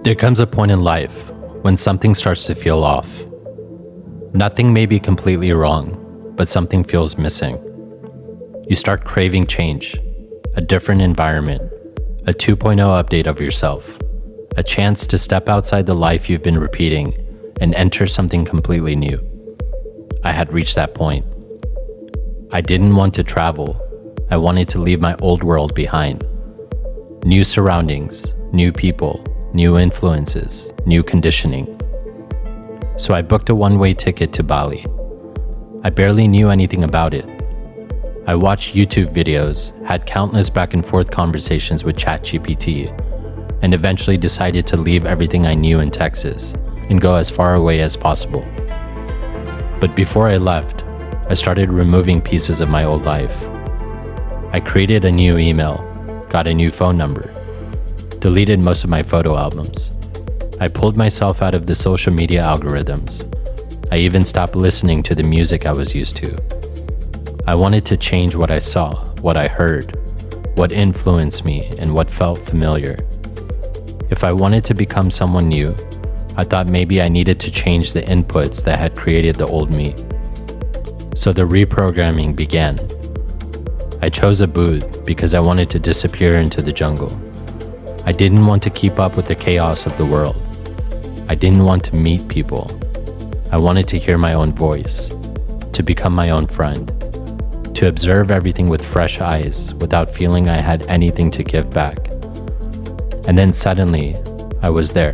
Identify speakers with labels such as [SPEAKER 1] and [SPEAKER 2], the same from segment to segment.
[SPEAKER 1] There comes a point in life when something starts to feel off. Nothing may be completely wrong, but something feels missing. You start craving change, a different environment, a 2.0 update of yourself, a chance to step outside the life you've been repeating and enter something completely new. I had reached that point. I didn't want to travel. I wanted to leave my old world behind. New surroundings, new people, new influences, new conditioning. So I booked a one-way ticket to Bali. I barely knew anything about it. I watched YouTube videos, had countless back and forth conversations with ChatGPT, and eventually decided to leave everything I knew in Texas and go as far away as possible. But before I left, I started removing pieces of my old life. I created a new email, got a new phone number, deleted most of my photo albums. I pulled myself out of the social media algorithms. I even stopped listening to the music I was used to. I wanted to change what I saw, what I heard, what influenced me, and what felt familiar. If I wanted to become someone new, I thought maybe I needed to change the inputs that had created the old me. So the reprogramming began. I chose Ubud because I wanted to disappear into the jungle. I didn't want to keep up with the chaos of the world. I didn't want to meet people. I wanted to hear my own voice, to become my own friend, to observe everything with fresh eyes without feeling I had anything to give back. And then suddenly, I was there.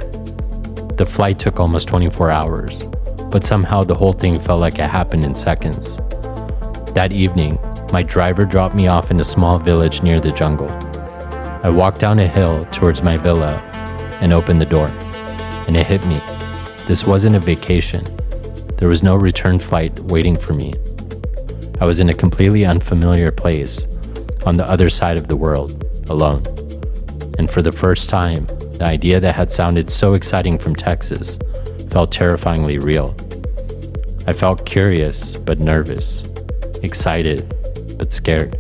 [SPEAKER 1] The flight took almost 24 hours, but somehow the whole thing felt like it happened in seconds. That evening, my driver dropped me off in a small village near the jungle. I walked down a hill towards my villa and opened the door, and it hit me. This wasn't a vacation. There was no return flight waiting for me. I was in a completely unfamiliar place on the other side of the world, alone. And for the first time, the idea that had sounded so exciting from Texas felt terrifyingly real. I felt curious but nervous, excited but scared.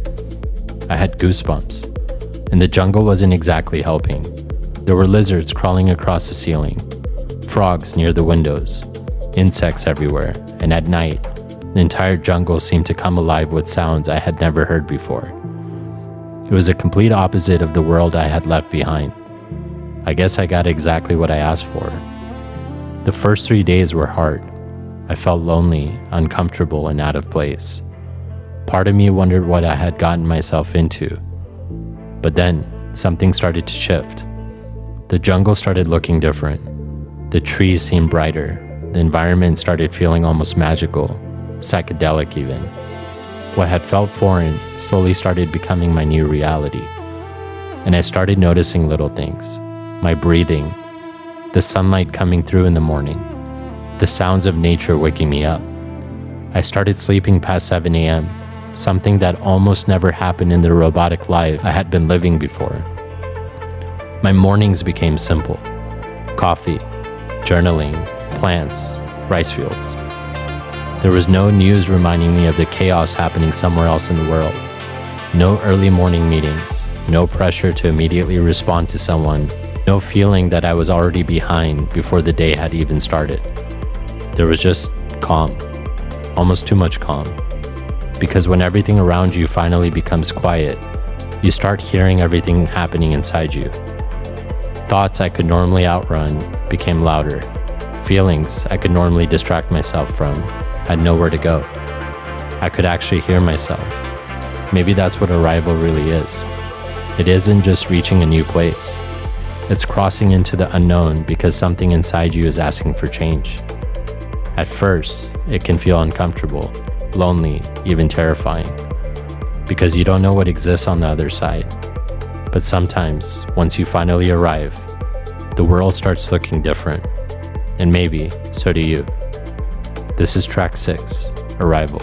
[SPEAKER 1] I had goosebumps. And the jungle wasn't exactly helping. There were lizards crawling across the ceiling, frogs near the windows, insects everywhere, and at night, the entire jungle seemed to come alive with sounds I had never heard before. It was a complete opposite of the world I had left behind. I guess I got exactly what I asked for. The first 3 days were hard. I felt lonely, uncomfortable, and out of place. Part of me wondered what I had gotten myself into. But then, something started to shift. The jungle started looking different. The trees seemed brighter. The environment started feeling almost magical, psychedelic even. What had felt foreign slowly started becoming my new reality. And I started noticing little things. My breathing, the sunlight coming through in the morning, the sounds of nature waking me up. I started sleeping past 7 a.m., something that almost never happened in the robotic life I had been living before. My mornings became simple. Coffee, journaling, plants, rice fields. There was no news reminding me of the chaos happening somewhere else in the world. No early morning meetings, no pressure to immediately respond to someone, no feeling that I was already behind before the day had even started. There was just calm, almost too much calm. Because when everything around you finally becomes quiet, you start hearing everything happening inside you. Thoughts I could normally outrun became louder. Feelings I could normally distract myself from had nowhere to go. I could actually hear myself. Maybe that's what arrival really is. It isn't just reaching a new place. It's crossing into the unknown because something inside you is asking for change. At first, it can feel uncomfortable, lonely, even terrifying, because you don't know what exists on the other side. But sometimes, once you finally arrive, the world starts looking different, and maybe so do you. This is track 6, Arrival.